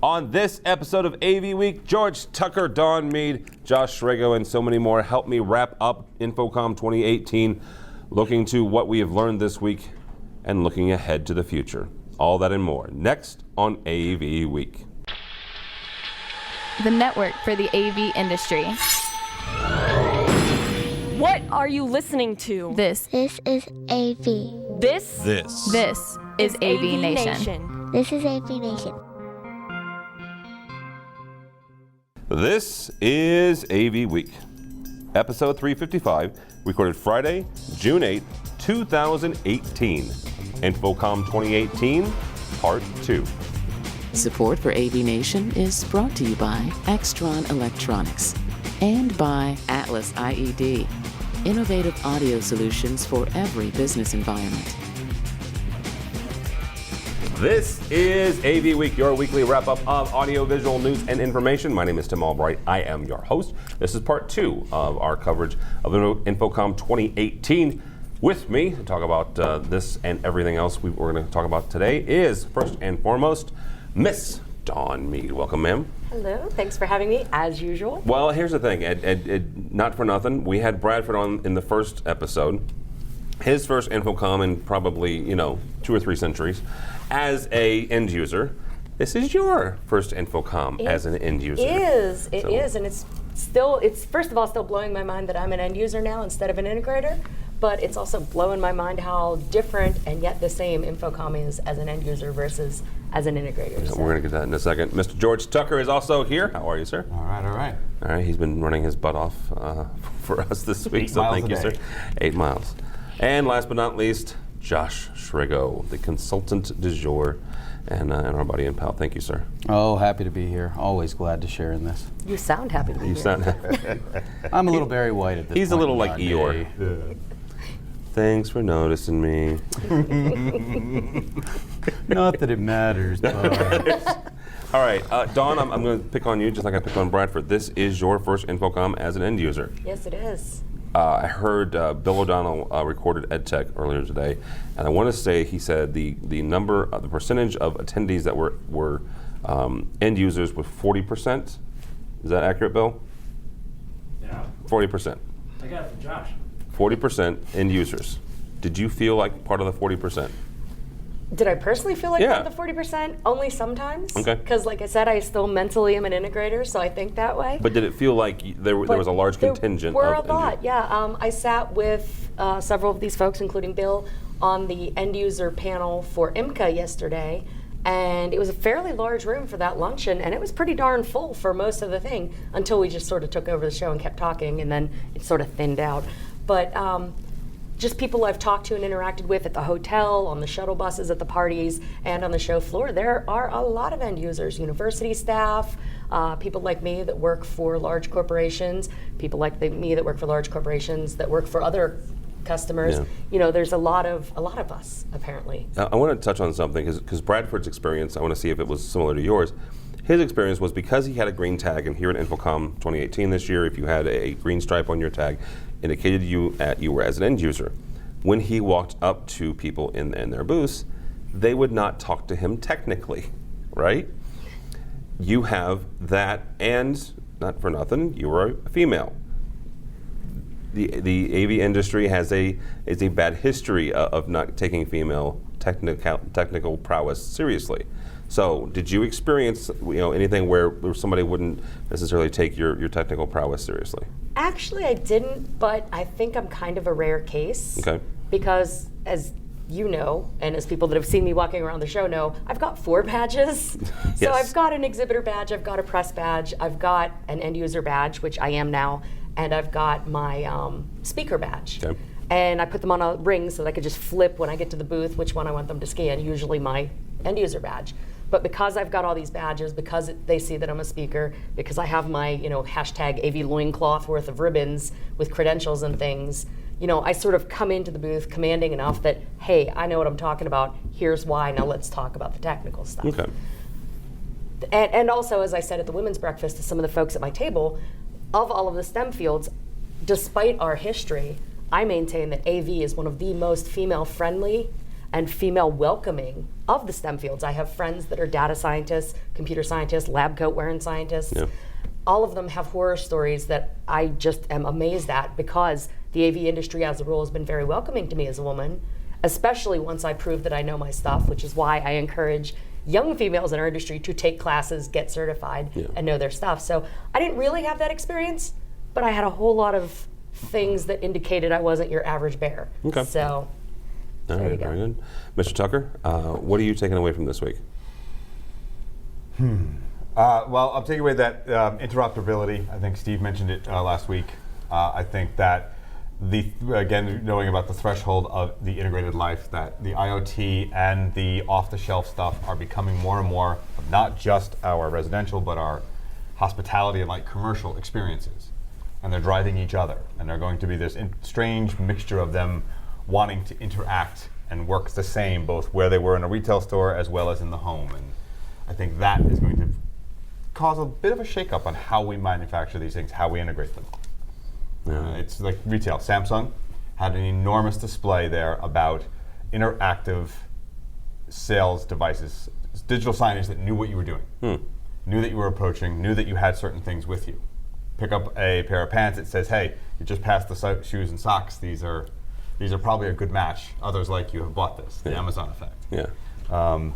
On this episode of AV Week, George Tucker, Dawn Mead, Josh Shrego, and so many more help me wrap up InfoComm 2018, looking to what we have learned this week and looking ahead to the future. All that and more next on AV Week. The network for the AV industry. What are you listening to? This is AV. This is AVNation. This is AVNation. This is AV Week, episode 355, recorded Friday, June 8, 2018. InfoComm 2018, Part 2. Support for AVNation is brought to you by Extron Electronics and by Atlas IED, innovative audio solutions for every business environment. This is AV Week, your weekly wrap-up of audiovisual news and information. My name is Tim Albright. I am your host. This is part 2 of our coverage of InfoComm 2018. With me to talk about this and everything else we're going to talk about today is, first and foremost, Miss Dawn Mead. Welcome, ma'am. Hello. Thanks for having me, as usual. Well, here's the thing. Not for nothing, we had Bradford on in the first episode. His first InfoComm in probably, 2 or 3 centuries as a end user. This is your first InfoComm as an end user. It is, and it's first of all still blowing my mind that I'm an end user now instead of an integrator, but it's also blowing my mind how different and yet the same InfoComm is as an end user versus as an integrator. So we're going to get that in a second. Mr. George Tucker is also here. How are you, sir? All right. All right, he's been running his butt off for us this week, so thank you, sir. 8 miles. And last but not least, Josh Shrego, the consultant du jour, and our buddy and pal. Thank you, sir. Oh, happy to be here. Always glad to share in this. You sound happy to be here. I'm a little Barry White at this point. He's a little like Eeyore. Yeah. Thanks for noticing me. Not that it matters, but... All right, Dawn, I'm going to pick on you just like I picked on Bradford. This is your first InfoComm as an end user. Yes, it is. I heard Bill O'Donnell recorded EdTech earlier today, and I want to say he said the percentage of attendees that were end users was 40%. Is that accurate, Bill? Yeah. 40%. I got it from Josh. 40% end users. Did you feel like part of the 40%? Did I personally feel like part of the 40%? Only sometimes. Okay. Because like I said, I still mentally am an integrator, so I think that way. But did it feel like there was a large contingent? There were a lot, yeah. I sat with several of these folks, including Bill, on the end user panel for IMCA yesterday, and it was a fairly large room for that luncheon, and it was pretty darn full for most of the thing until we just sort of took over the show and kept talking, and then it sort of thinned out. But just people I've talked to and interacted with at the hotel, on the shuttle buses, at the parties, and on the show floor, there are a lot of end users, university staff, people like me that work for large corporations, people like me that work for large corporations that work for other customers. Yeah. There's a lot of us, apparently. I want to touch on something, because Bradford's experience, I want to see if it was similar to yours. His experience was because he had a green tag, and here at InfoComm 2018 this year, if you had a green stripe on your tag, indicated you were as an end user. When he walked up to people in their booths, they would not talk to him technically, right? You have that, and not for nothing, you were a female. The AV industry is a bad history of not taking female technical prowess seriously. So, did you experience anything where somebody wouldn't necessarily take your technical prowess seriously? Actually, I didn't, but I think I'm kind of a rare case. Okay. Because, as you know, and as people that have seen me walking around the show know, I've got 4 badges. Yes. So I've got an exhibitor badge, I've got a press badge, I've got an end user badge, which I am now, and I've got my speaker badge. Okay. And I put them on a ring so that I could just flip when I get to the booth which one I want them to scan, usually my end user badge. But because I've got all these badges, because they see that I'm a speaker, because I have my, hashtag AV loincloth worth of ribbons with credentials and things, I sort of come into the booth commanding enough that, hey, I know what I'm talking about. Here's why. Now let's talk about the technical stuff. Okay. And also, as I said at the women's breakfast to some of the folks at my table, of all of the STEM fields, despite our history, I maintain that AV is one of the most female-friendly and female welcoming of the STEM fields. I have friends that are data scientists, computer scientists, lab coat wearing scientists. Yeah. All of them have horror stories that I just am amazed at, because the AV industry as a rule has been very welcoming to me as a woman, especially once I prove that I know my stuff, which is why I encourage young females in our industry to take classes, get certified, and know their stuff. So I didn't really have that experience, but I had a whole lot of things that indicated I wasn't your average bear. Okay. So All there you right, go. very good. Mr. Tucker, what are you taking away from this week? Well, I'll take away that interoperability. I think Steve mentioned it last week. I think that again, knowing about the threshold of the integrated life, that the IoT and the off-the-shelf stuff are becoming more and more of not just our residential, but our hospitality and like commercial experiences. And they're driving each other. And they're going to be this strange mixture of them wanting to interact and work the same, both where they were in a retail store as well as in the home. And I think that is going to cause a bit of a shakeup on how we manufacture these things, how we integrate them. It's like retail. Samsung had an enormous display there about interactive sales devices, digital signage that knew what you were doing, knew that you were approaching, knew that you had certain things with you. Pick up a pair of pants, it says, hey, you just passed the shoes and socks. These are probably a good match. Others like you have bought this, the Amazon effect. Yeah.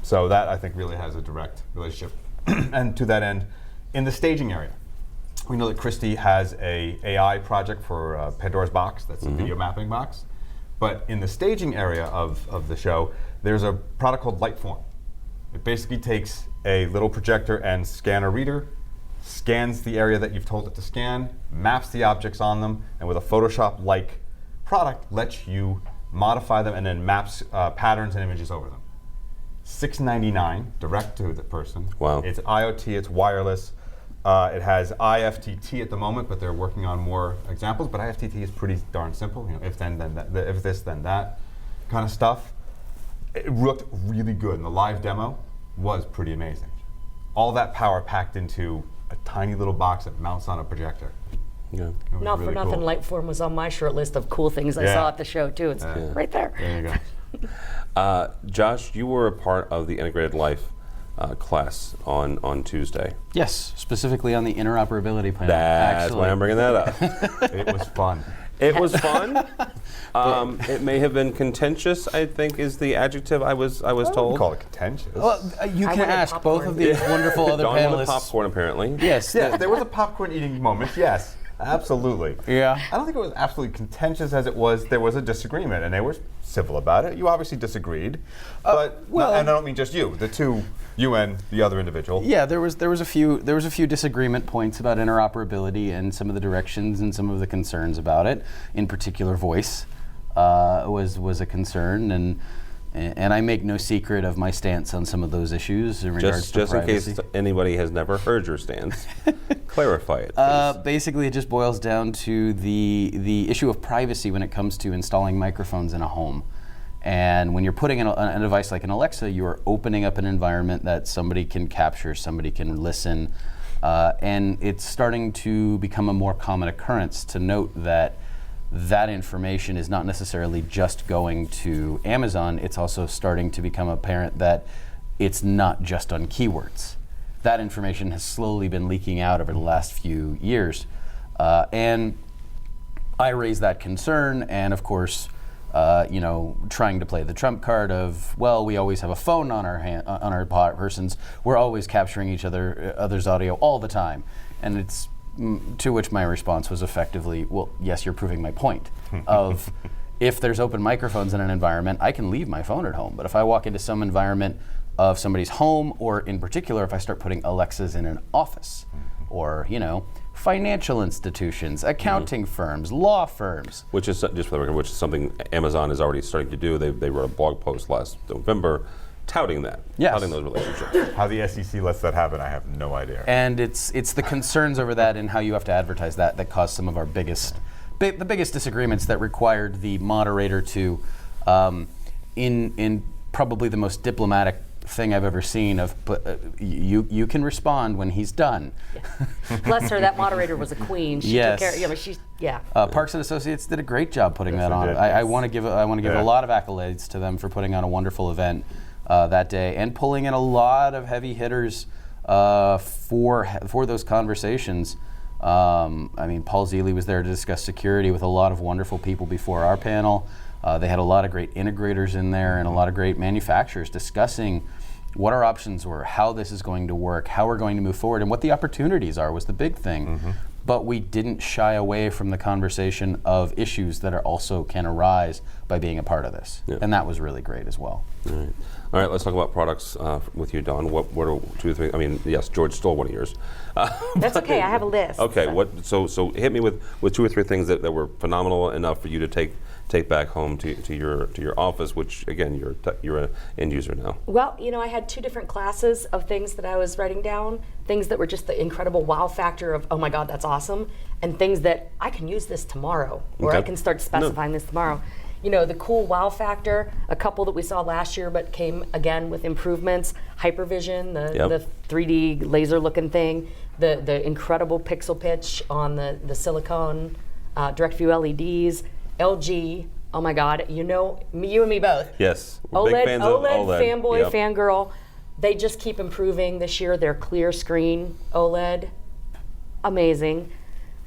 So that I think really has a direct relationship. And to that end, in the staging area, we know that Christie has a AI project for Pandora's Box, that's a video mapping box. But in the staging area of the show, there's a product called Lightform. It basically takes a little projector and scanner reader, scans the area that you've told it to scan, maps the objects on them, and with a Photoshop-like product, lets you modify them and then maps patterns and images over them. $6.99 direct to the person. Wow. It's IoT, it's wireless. It has IFTT at the moment, but they're working on more examples. But IFTT is pretty darn simple. You know, if then that, if this then that, kind of stuff. It looked really good, and the live demo was pretty amazing. All that power packed into a tiny little box that mounts on a projector. Yeah. It was Not really for nothing, cool. Lightform was on my short list of cool things I saw at the show too. It's right there. There you go. Josh, you were a part of the Integrated Life class on Tuesday. Yes, specifically on the interoperability panel. That's actually. why I'm bringing that up. It was fun. It was fun. It may have been contentious, I think is the adjective I was I wouldn't told. call it contentious. Well, you I can wanted ask both popcorn. of these wonderful other Dawn wanted panelists. popcorn, apparently. Yes. Yes, there was a popcorn eating moment, yes. Absolutely. Yeah. I don't think it was absolutely contentious as it was. There was a disagreement, and they were civil about it. You obviously disagreed, but well- and I don't mean just you. The two, you and the other individual. Yeah, there was a few disagreement points about interoperability and some of the directions and some of the concerns about it. In particular, voice was a concern, and I make no secret of my stance on some of those issues in regards to Just in privacy. case anybody has never heard your stance, clarify it, please. Basically, it just boils down to the issue of privacy when it comes to installing microphones in a home. And when you're putting in a device like an Alexa, you are opening up an environment that somebody can capture, somebody can listen, and it's starting to become a more common occurrence to note that information is not necessarily just going to Amazon. It's also starting to become apparent that it's not just on keywords. That information has slowly been leaking out over the last few years. And I raised that concern, and of course, trying to play the trump card of, well, we always have a phone on our persons. We're always capturing each other's audio all the time. And it's to which my response was effectively, well, yes, you're proving my point of if there's open microphones in an environment, I can leave my phone at home. But if I walk into some environment of somebody's home, or in particular, if I start putting Alexas in an office, or, financial institutions, accounting firms, law firms. Which is, just for the record, which is something Amazon is already starting to do. They wrote a blog post last November touting that, Yes. touting those relationships. How the SEC lets that happen, I have no idea. And it's the concerns over that and how you have to advertise that caused some of our biggest disagreements that required the moderator to, in probably the most diplomatic thing I've ever seen of, but you can respond when he's done. Bless her, that moderator was a queen. She Yes. took care. Yeah, but she's Parks and Associates did a great job putting that they on. did. I want to give a lot of accolades to them for putting on a wonderful event that day and pulling in a lot of heavy hitters for those conversations. I mean, Paul Zealy was there to discuss security with a lot of wonderful people before our panel. They had a lot of great integrators in there and a lot of great manufacturers discussing what our options were, how this is going to work, how we're going to move forward, and what the opportunities are was the big thing. But we didn't shy away from the conversation of issues that also can arise by being a part of this. Yeah. And that was really great as well. All right, let's talk about products with you, Don. What are 2 or 3? I mean, yes, George stole one of yours. That's okay. I have a list. Okay, so hit me with 2 or 3 things that were phenomenal enough for you to take back home to your office, which again you're an end user now. Well, I had 2 different classes of things that I was writing down, things that were just the incredible wow factor of, oh my God, that's awesome, and things that I can use this tomorrow, or Okay. I can start specifying this tomorrow. The cool wow factor, a couple that we saw last year but came again with improvements, Hypervision, the 3D laser looking thing, the incredible pixel pitch on the silicone, direct view LEDs, LG, oh my God, you and me both. Yes, we're big fans of OLED. Fanboy, Yep. fangirl. They just keep improving this year. Their clear screen OLED, amazing.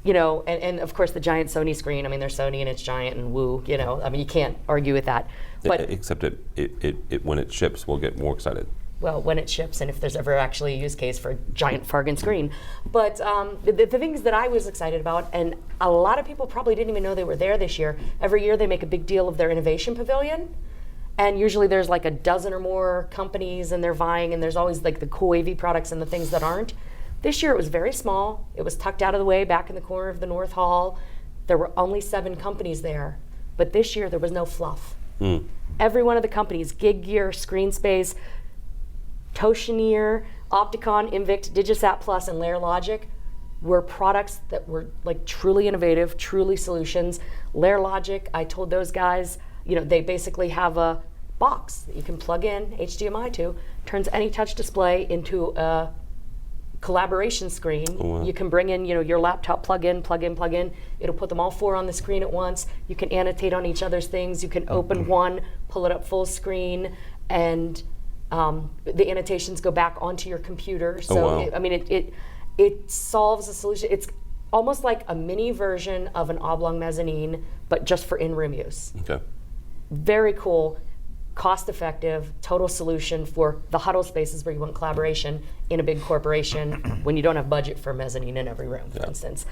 And of course the giant Sony screen. I mean, they're Sony and it's giant and woo. I mean, you can't argue with that. But Except it when it ships, we'll get more excited. well, when it ships and if there's ever actually a use case for a giant Fargan screen. But the things that I was excited about, and a lot of people probably didn't even know they were there this year. Every year they make a big deal of their innovation pavilion. And usually there's like a dozen or more companies and they're vying, and there's always like the cool AV products and the things that aren't. This year it was very small. It was tucked out of the way back in the corner of the North Hall. There were only 7 companies there. But this year there was no fluff. Every one of the companies, Gig Gear, ScreenSpace, Toshineer, Opticon, Invict, Digisat Plus, and Layer Logic were products that were like truly innovative, truly solutions. Layer Logic, I told those guys, they basically have a box that you can plug in HDMI to, turns any touch display into a collaboration screen. wow. You can bring in, your laptop, plug in. It'll put them all 4 on the screen at once. You can annotate on each other's things. You can open one, pull it up full screen, and the annotations go back onto your computer. So wow. It solves a solution. It's almost like a mini version of an oblong mezzanine, but just for in-room use. Okay. Very cool, cost-effective, total solution for the huddle spaces where you want collaboration in a big corporation when you don't have budget for mezzanine in every room, for instance.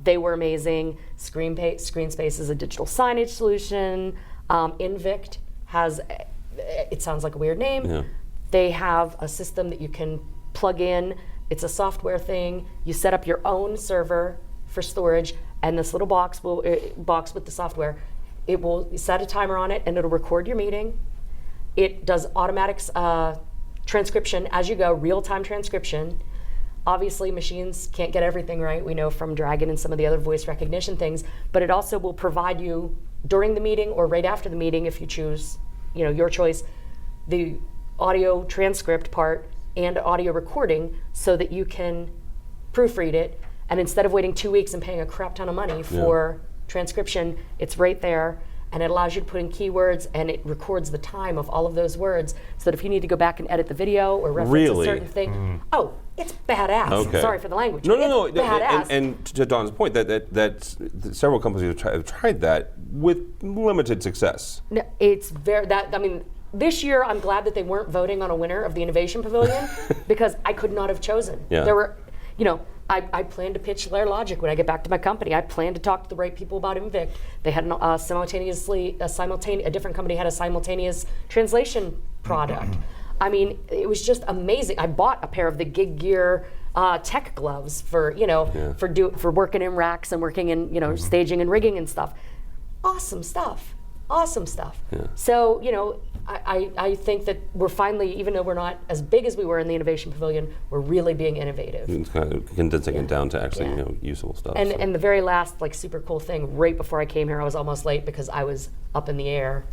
They were amazing. ScreenSpace is a digital signage solution. Invict has, it sounds like a weird name. Yeah. They have a system that you can plug in. It's a software thing. You set up your own server for storage, and this little box with the software, it will set a timer on it, and it'll record your meeting. It does automatic transcription as you go, real-time transcription. Obviously, machines can't get everything right. We know from Dragon and some of the other voice recognition things, but it also will provide you during the meeting or right after the meeting, if you choose, your choice, the audio transcript part and audio recording so that you can proofread it. And instead of waiting 2 weeks and paying a crap ton of money for transcription, it's right there, and it allows you to put in keywords, and it records the time of all of those words, so that if you need to go back and edit the video or reference a certain thing, it's badass. Okay. Sorry for the language. No. It's badass. And to Don's point, that several companies have tried that with limited success. No, it's very this year I'm glad that they weren't voting on a winner of the Innovation Pavilion because I could not have chosen. Yeah. There were, I plan to pitch Layer Logic when I get back to my company. I plan to talk to the right people about Invict. They had a different company had a simultaneous translation product. It was just amazing. I bought a pair of the Gig Gear tech gloves for for working in racks and working in staging and rigging and stuff. Awesome stuff. Yeah. So I think that we're finally, even though we're not as big as we were in the Innovation Pavilion, we're really being innovative. It's kind of condensing it down to actually usable stuff. And the very last super cool thing, right before I came here, I was almost late because I was up in the air.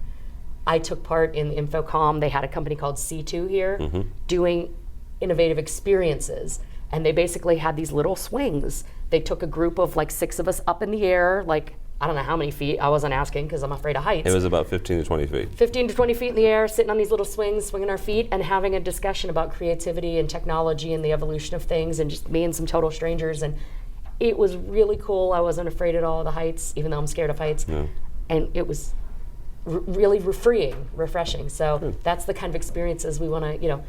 I took part in InfoComm. They had a company called C2 here doing innovative experiences. And they basically had these little swings. They took a group of like 6 of us up in the air, like, I don't know how many feet. I wasn't asking because I'm afraid of heights. It was about 15 to 20 feet. 15 to 20 feet in the air, sitting on these little swings, swinging our feet, and having a discussion about creativity and technology and the evolution of things, and just me and some total strangers. And it was really cool. I wasn't afraid at all of the heights, even though I'm scared of heights. Yeah. And it was really freeing, refreshing. So that's the kind of experiences we want to,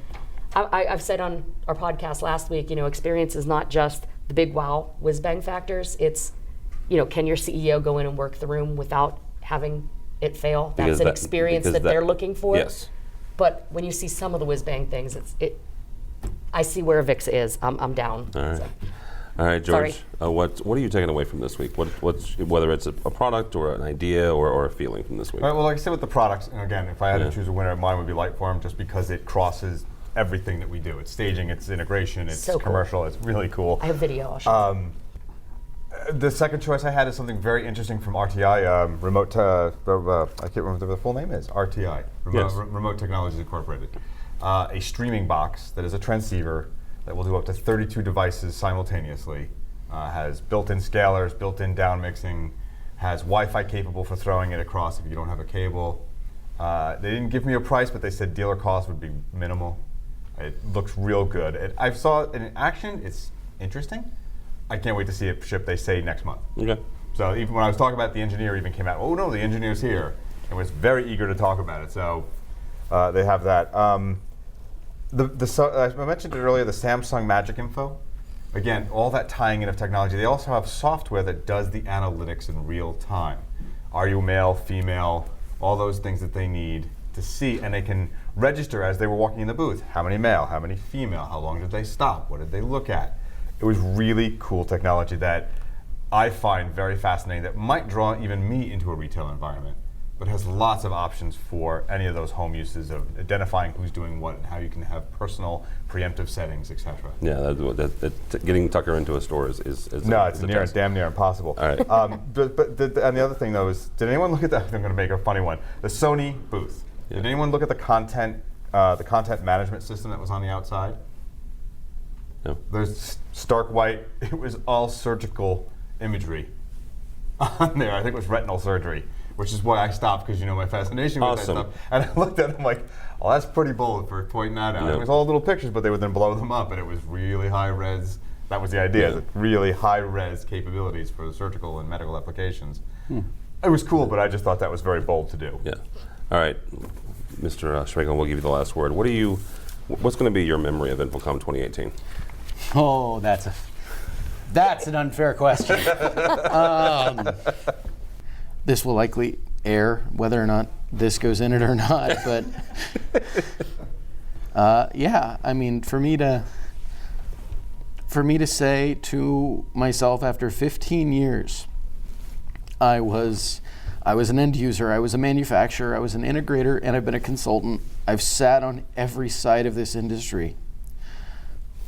I've said on our podcast last week, experience is not just the big wow whiz bang factors. It's, can your CEO go in and work the room without having it fail? That's an experience that they're looking for. Yes. But when you see some of the whiz bang things, I see where VIX is. I'm down. All right. So. All right, George. Sorry. What are you taking away from this week? What's whether it's a product or an idea or a feeling from this week? All right, well, like I said with the products, and again, if I had to choose a winner, mine would be Lightform, just because it crosses everything that we do. It's staging, it's integration, it's So cool. commercial. It's really cool. I have video. I'll show you. The second choice I had is something very interesting from RTI, remote. I can't remember what the full name is. RTI, Remote Technologies Incorporated, a streaming box that is a transceiver that will do up to 32 devices simultaneously. Has built-in scalers, built-in down mixing, has Wi-Fi capable for throwing it across if you don't have a cable. They didn't give me a price, but they said dealer cost would be minimal. It looks real good. I saw it in action. It's interesting. I can't wait to see it ship, they say, next month. Okay. So even when I was talking about the engineer even came out, oh no, the engineer's here, and was very eager to talk about it. So they have that. I mentioned it earlier, the Samsung Magic Info. Again, all that tying in of technology. They also have software that does the analytics in real time. Are you male, female, all those things that they need to see, and they can register as they were walking in the booth. How many male, how many female, how long did they stop, what did they look at? It was really cool technology that I find very fascinating, that might draw even me into a retail environment, but has lots of options for any of those home uses of identifying who's doing what and how you can have personal preemptive settings, etc. Yeah, getting Tucker into a store is no, it's it's damn near impossible. All right. And the other thing though is, did anyone look at that? I'm going to make a funny one. The Sony booth. Yeah. Did anyone look at the content management system that was on the outside? No. There's stark white. It was all surgical imagery on there. I think it was retinal surgery, which is why I stopped, because my fascination with that stuff. And I looked at it, I'm like, oh, that's pretty bold for pointing that out. Yeah. It was all little pictures, but they would then blow them up, and it was really high res. That was the idea, that really high res capabilities for the surgical and medical applications. It was cool, but I just thought that was very bold to do. Yeah. All right, Mr. Schmegel, we'll give you the last word. What's going to be your memory of InfoComm 2018? Oh, that's an unfair question. This will likely air, whether or not this goes in it or not. But yeah, I mean, for me to say to myself after 15 years, I was an end user, I was a manufacturer, I was an integrator, and I've been a consultant. I've sat on every side of this industry.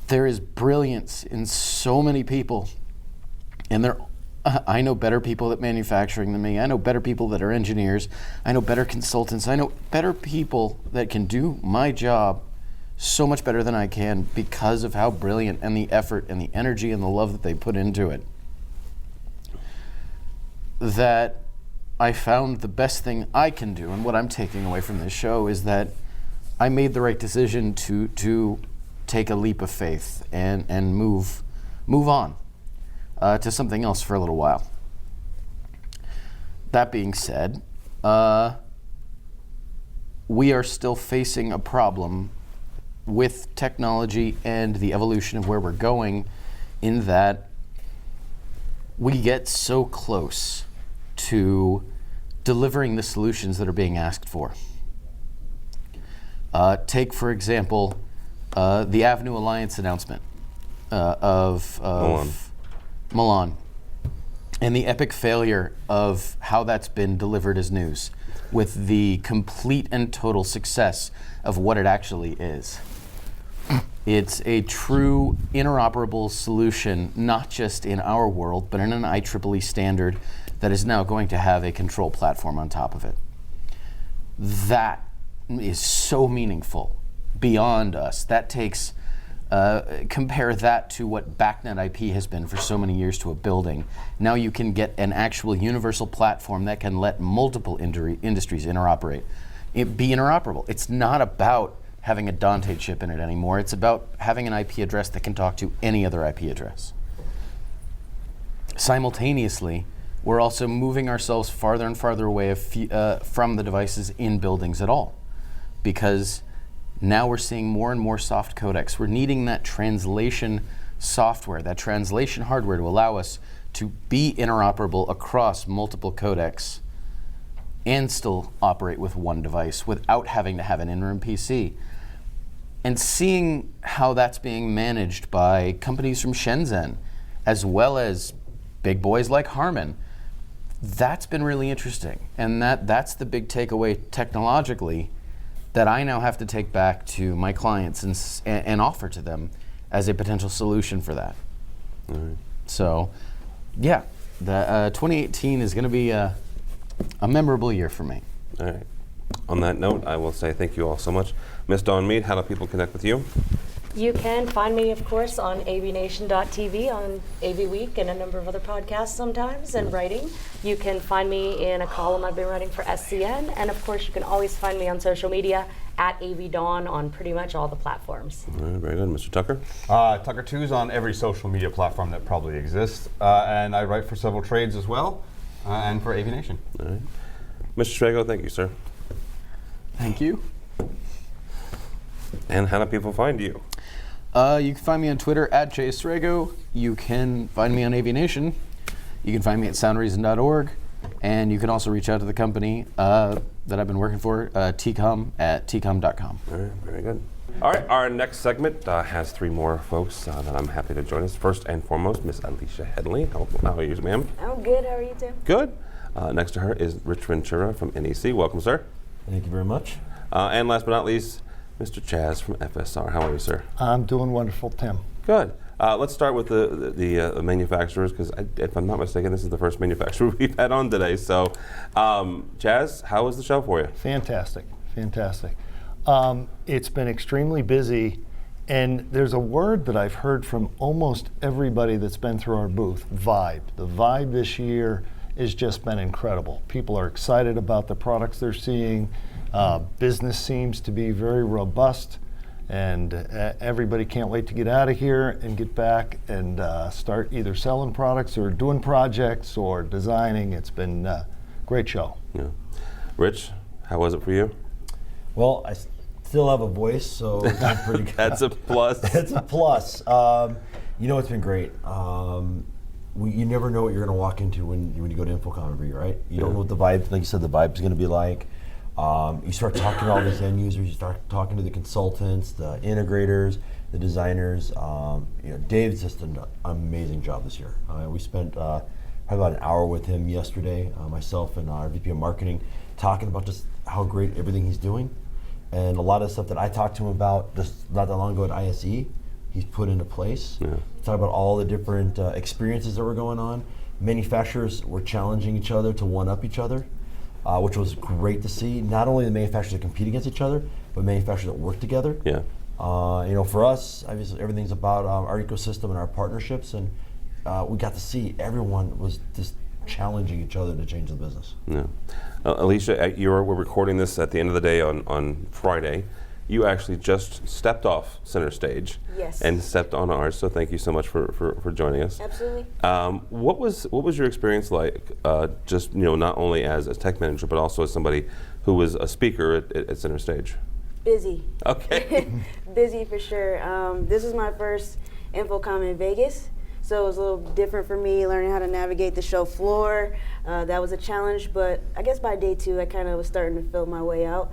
There is brilliance in so many people, and I know better people at manufacturing than me. I know better people that are engineers. I know better consultants. I know better people that can do my job so much better than I can because of how brilliant and the effort and the energy and the love that they put into it. That I found the best thing I can do, and what I'm taking away from this show is that I made the right decision to take a leap of faith and move on to something else for a little while. That being said, we are still facing a problem with technology and the evolution of where we're going, in that we get so close to delivering the solutions that are being asked for. Take, for example, the Avenue Alliance announcement of Milan, and the epic failure of how that's been delivered as news, with the complete and total success of what it actually is. It's a true interoperable solution, not just in our world, but in an IEEE standard that is now going to have a control platform on top of it. that is so meaningful beyond us. That takes, compare that to what BACnet IP has been for so many years to a building. Now you can get an actual universal platform that can let multiple industries be interoperable. It's not about having a Dante chip in it anymore. It's about having an IP address that can talk to any other IP address. Simultaneously, we're also moving ourselves farther and farther away from the devices in buildings at all, because now we're seeing more and more soft codecs. We're needing that translation software, that translation hardware to allow us to be interoperable across multiple codecs and still operate with one device without having to have an interim PC. And seeing how that's being managed by companies from Shenzhen, as well as big boys like Harman, that's been really interesting. And that's the big takeaway technologically that I now have to take back to my clients and offer to them as a potential solution for that. Right. So, yeah, 2018 is going to be a memorable year for me. All right. On that note, I will say thank you all so much. Miss Dawn Mead, how do people connect with you? You can find me, of course, on AVNation.tv, on AVWeek, and a number of other podcasts sometimes, and writing. You can find me in a column I've been writing for SCN, and of course, you can always find me on social media at AVDawn on pretty much all the platforms. All right, very good. Mr. Tucker? Tucker 2's on every social media platform that probably exists, and I write for several trades as well, and for AVNation. All right. Mr. Strago, thank you, sir. Thank you. And how do people find you? You can find me on Twitter at JSrago. You can find me on AVNation. You can find me at soundreason.org. And you can also reach out to the company that I've been working for, TCOM, at tcom.com. All right, very good. All right, our next segment has three more folks that I'm happy to join us. First and foremost, Miss Alicia Headley. How are you, ma'am? I'm good. How are you, Tim? Good. Next to her is Rich Ventura from NEC. Welcome, sir. Thank you very much. And last but not least, Mr. Chaz from FSR. How are you, sir? I'm doing wonderful, Tim. Good. Let's start with the manufacturers, because if I'm not mistaken, this is the first manufacturer we've had on today. So, Chaz, how was the show for you? Fantastic, fantastic. It's been extremely busy, and there's a word that I've heard from almost everybody that's been through our booth, vibe. The vibe this year has just been incredible. People are excited about the products they're seeing. Business seems to be very robust, and everybody can't wait to get out of here and get back and start either selling products or doing projects or designing. It's been a great show. Yeah. Rich, how was it for you? Well, I still have a voice, so it's been pretty good. That's a plus. It's a plus. It's been great. You never know what you're going to walk into when you go to InfoComm every year, right? You don't know what the vibe, like you said, the vibe is going to be like. You start talking to all these end users, you start talking to the consultants, the integrators, the designers. Dave's just done an amazing job this year. We spent probably about an hour with him yesterday, myself and our VP of Marketing, talking about just how great everything he's doing. And a lot of stuff that I talked to him about just not that long ago at ISE, he's put into place. Yeah. Talk about all the different experiences that were going on. Manufacturers were challenging each other to one-up each other. Which was great to see. Not only the manufacturers that compete against each other, but manufacturers that work together. Yeah. For us, obviously everything's about our ecosystem and our partnerships, and we got to see everyone was just challenging each other to change the business. Yeah. Alicia, we're recording this at the end of the day on Friday. You actually just stepped off center stage. Yes. And stepped on ours, so thank you so much for joining us. Absolutely. What was your experience like, just not only as a tech manager, but also as somebody who was a speaker at center stage? Busy. Okay. Busy for sure. This is my first InfoComm in Vegas, so it was a little different for me, learning how to navigate the show floor. That was a challenge, but I guess by day 2, I kind of was starting to feel my way out.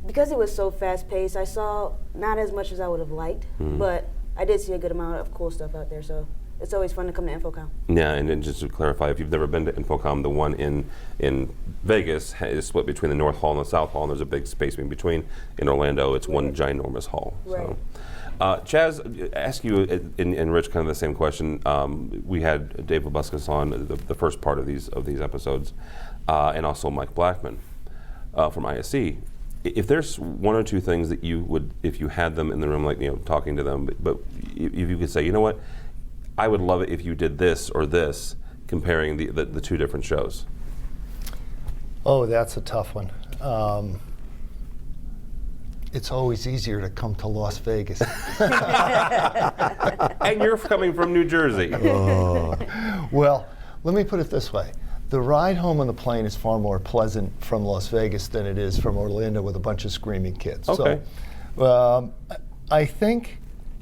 Because it was so fast-paced, I saw not as much as I would have liked, but I did see a good amount of cool stuff out there, so it's always fun to come to InfoComm. Yeah, and then just to clarify, if you've never been to InfoComm, the one in Vegas is split between the North Hall and the South Hall, and there's a big space in between. In Orlando, it's one ginormous hall. Right. So. Chaz, ask you and Rich kind of the same question. We had Dave Labuscas on the first part of these episodes, and also Mike Blackman. from ISC. If there's one or two things that you would, if you had them in the room, like talking to them, but if you could say, you know what, I would love it if you did this or this, comparing the two different shows. Oh, that's a tough one. It's always easier to come to Las Vegas. And you're coming from New Jersey. Well, let me put it this way. The ride home on the plane is far more pleasant from Las Vegas than it is from Orlando with a bunch of screaming kids. Okay. So, I think,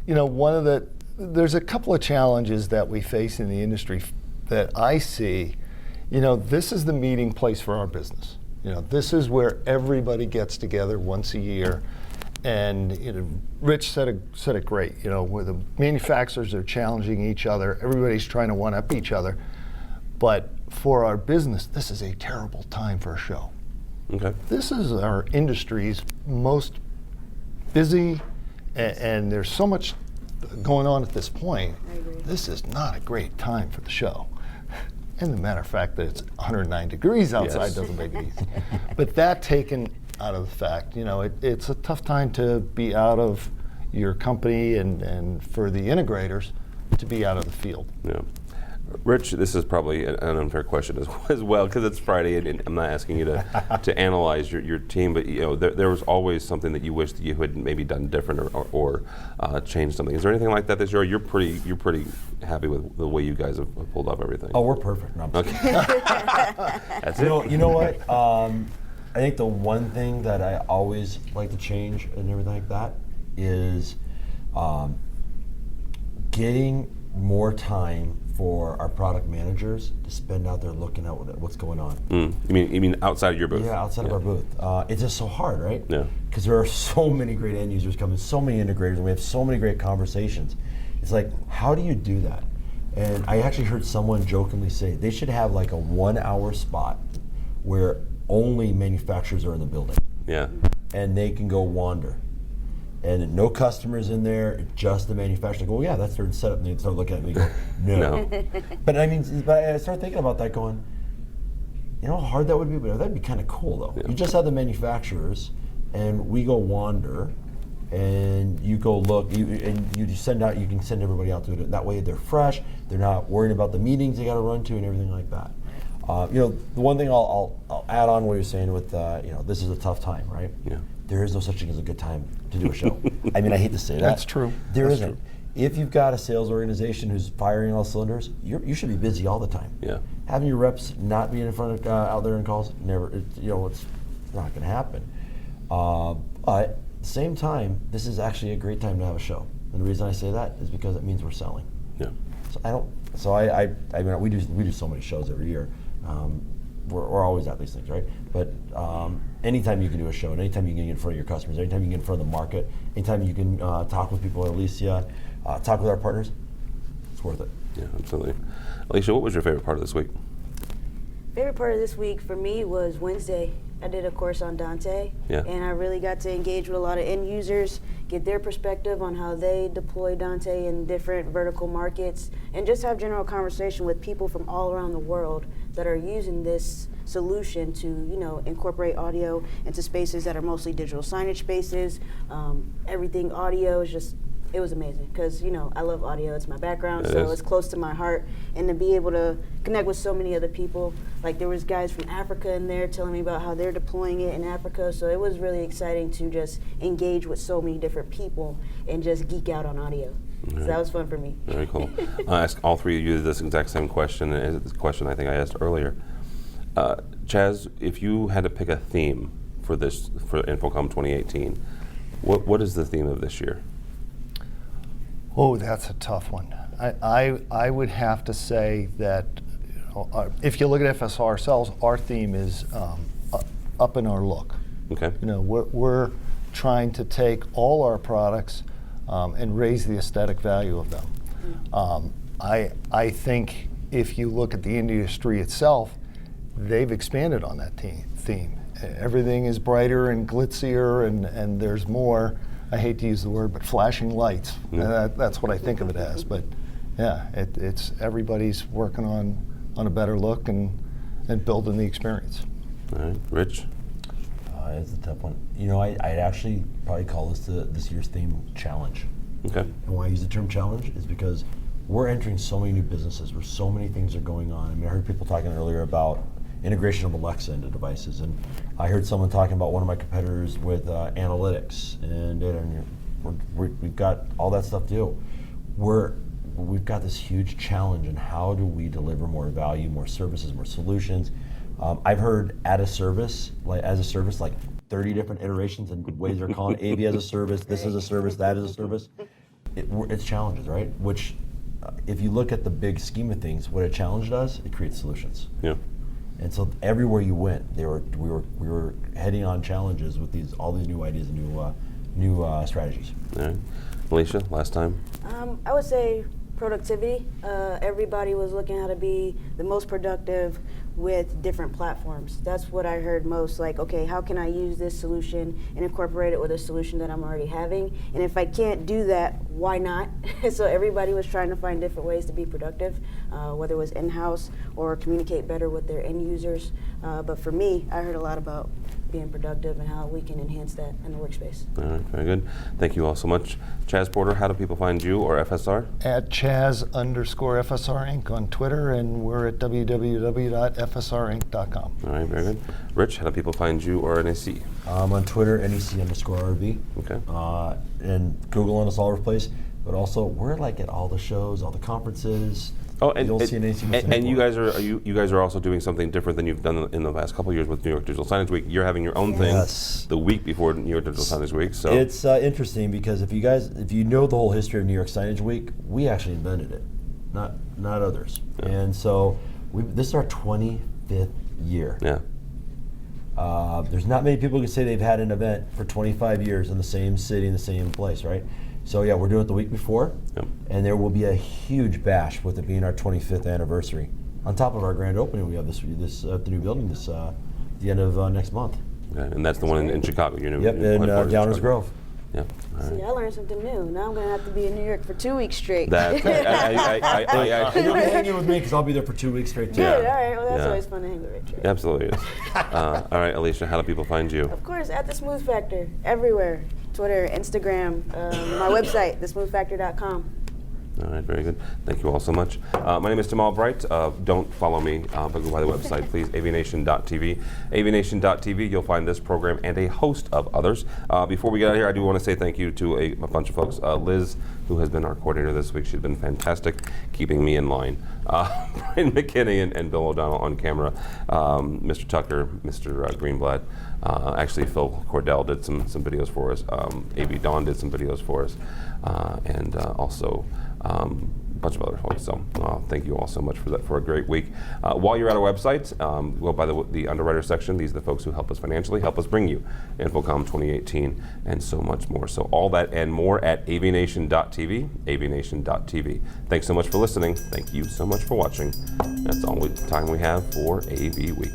there's a couple of challenges that we face in the industry that I see. This is the meeting place for our business. This is where everybody gets together once a year. And Rich said it great. Where the manufacturers are challenging each other, everybody's trying to one-up each other. But for our business, this is a terrible time for a show. Okay. This is our industry's most busy, and there's so much going on at this point. I agree. This is not a great time for the show. And the matter of fact that it's 109 degrees outside Yes. doesn't make it easy. But that taken out of the fact, it's a tough time to be out of your company and for the integrators to be out of the field. Yeah. Rich, this is probably an unfair question as well, because it's Friday, and I'm not asking you to analyze your team, but there was always something that you wish that you had maybe done different or changed something. Is there anything like that this year? You're pretty happy with the way you guys have pulled off everything. Oh, we're perfect. No, I'm just kidding. That's it. You know what? I think the one thing that I always like to change and everything like that is getting more time for our product managers to spend out there looking at what's going on. You mean outside of your booth? Yeah, outside of our booth. It's just so hard, right? Yeah. Because there are so many great end users coming, so many integrators, and we have so many great conversations. It's like, how do you do that? And I actually heard someone jokingly say they should have like a 1 hour spot where only manufacturers are in the building. Yeah. And they can go wander. And no customers in there, just the manufacturer. Go, yeah, that's their setup. And they start looking at me and go, no. But I started thinking about that going, how hard that would be? But that'd be kind of cool though. Yeah. You just have the manufacturers and we go wander and you go look, you can send everybody out to it. That way they're fresh, they're not worrying about the meetings they got to run to and everything like that. The one thing I'll add on what you're saying with, this is a tough time, right? Yeah. There is no such thing as a good time to do a show. I mean, I hate to say that. That's true. There That's isn't. true. If you've got a sales organization who's firing all cylinders, you should be busy all the time. Yeah. Having your reps not being in front of out there in calls, it's not going to happen. But at the same time, this is actually a great time to have a show. And the reason I say that is because it means we're selling. Yeah. We do so many shows every year. We're always at these things, right? But anytime you can do a show, and anytime you can get in front of your customers, anytime you can get in front of the market, anytime you can talk with people at Alicia, talk with our partners, it's worth it. Yeah, absolutely. Alicia, what was your favorite part of this week? Favorite part of this week for me was Wednesday. I did a course on Dante, Yeah. and I really got to engage with a lot of end users, get their perspective on how they deploy Dante in different vertical markets, and just have general conversation with people from all around the world that are using this solution to, incorporate audio into spaces that are mostly digital signage spaces. Everything audio is just, it was amazing because, I love audio. It's my background, so it's close to my heart. And to be able to connect with so many other people, like there was guys from Africa in there telling me about how they're deploying it in Africa. So it was really exciting to just engage with so many different people and just geek out on audio. So that was fun for me. Very cool. I'll ask all three of you this exact same question, and it's a question I think I asked earlier. Chaz, if you had to pick a theme for InfoComm 2018, what is the theme of this year? Oh, that's a tough one. I would have to say that if you look at FSR ourselves, our theme is up in our look. Okay. We're trying to take all our products and raise the aesthetic value of them. I think if you look at the industry itself, they've expanded on that theme. Everything is brighter and glitzier, and there's more. I hate to use the word, but flashing lights. That's what I think of it as. But yeah, it's everybody's working on a better look and building the experience. All right, Rich. It's a tough one. You know, I'd actually probably call this year's theme challenge. Okay. And why I use the term challenge is because we're entering so many new businesses where so many things are going on. I mean, I heard people talking earlier about integration of Alexa into devices, and I heard someone talking about one of my competitors with analytics and data, and we've got all that stuff to do. We've got this huge challenge in how do we deliver more value, more services, more solutions. I've heard as a service, like 30 different iterations and ways they're calling it. AV as a service, this is a service, that is a service. It's challenges, right? Which, if you look at the big scheme of things, what a challenge does, it creates solutions. Yeah. And so everywhere you went, we were heading on challenges with all these new ideas and new strategies. All right. Alicia, last time? I would say productivity. Everybody was looking how to be the most productive with different platforms. That's what I heard most, like, okay, how can I use this solution and incorporate it with a solution that I'm already having? And if I can't do that, why not? So everybody was trying to find different ways to be productive, whether it was in-house or communicate better with their end users. But for me, I heard a lot about being productive and how we can enhance that in the workspace. All right, very good. Thank you all so much. Chaz Porter, how do people find you or FSR? At Chaz_FSR Inc. on Twitter, and we're at www.fsrinc.com. All right, very good. Rich, how do people find you or NAC? On Twitter, NEC_RV. Okay. And Google on us all over the place. But also, we're like at all the shows, all the conferences. Oh, and You'll see an NEC and you guys are also doing something different than you've done in the last couple of years with New York Digital Signage Week. You're having your own thing the week before New York Digital Signage Week. So it's interesting because if you know the whole history of New York Signage Week, we actually invented it, not others. Yeah. And so this is our 25th year. Yeah. There's not many people who can say they've had an event for 25 years in the same city, in the same place, right? So yeah, we're doing it the week before, and there will be a huge bash with it being our 25th anniversary. On top of our grand opening, we have the new building the end of next month. Okay. And that's the one in Chicago. Your new in Downers Grove. Yeah. All right. See, I learned something new. Now I'm going to have to be in New York for 2 weeks straight. You'll be hanging with me because I'll be there for 2 weeks straight too. Good, all right. Well, that's always fun to hang with Rich. Right? Absolutely is. All right, Alicia, how do people find you? Of course, at The Smooth Factor, everywhere. Twitter, Instagram, my website, thesmoothfactor.com. All right, very good. Thank you all so much. My name is Tim Albright. Don't follow me, but go by the website, please, AVNation.tv. AVNation.tv, you'll find this program and a host of others. Before we get out of here, I do want to say thank you to a bunch of folks. Liz, who has been our coordinator this week, she's been fantastic, keeping me in line. Brian McKinney and Bill O'Donnell on camera. Mr. Tucker, Mr. Greenblatt. Actually, Phil Cordell did some videos for us. A.B. Dawn did some videos for us. And also a bunch of other folks. So thank you all so much for that, for a great week. While you're at our website, go by the underwriter section. These are the folks who help us financially, help us bring you InfoComm 2018 and so much more. So all that and more at AVNation.tv, AVNation.tv. Thanks so much for listening. Thank you so much for watching. That's all the time we have for AV Week.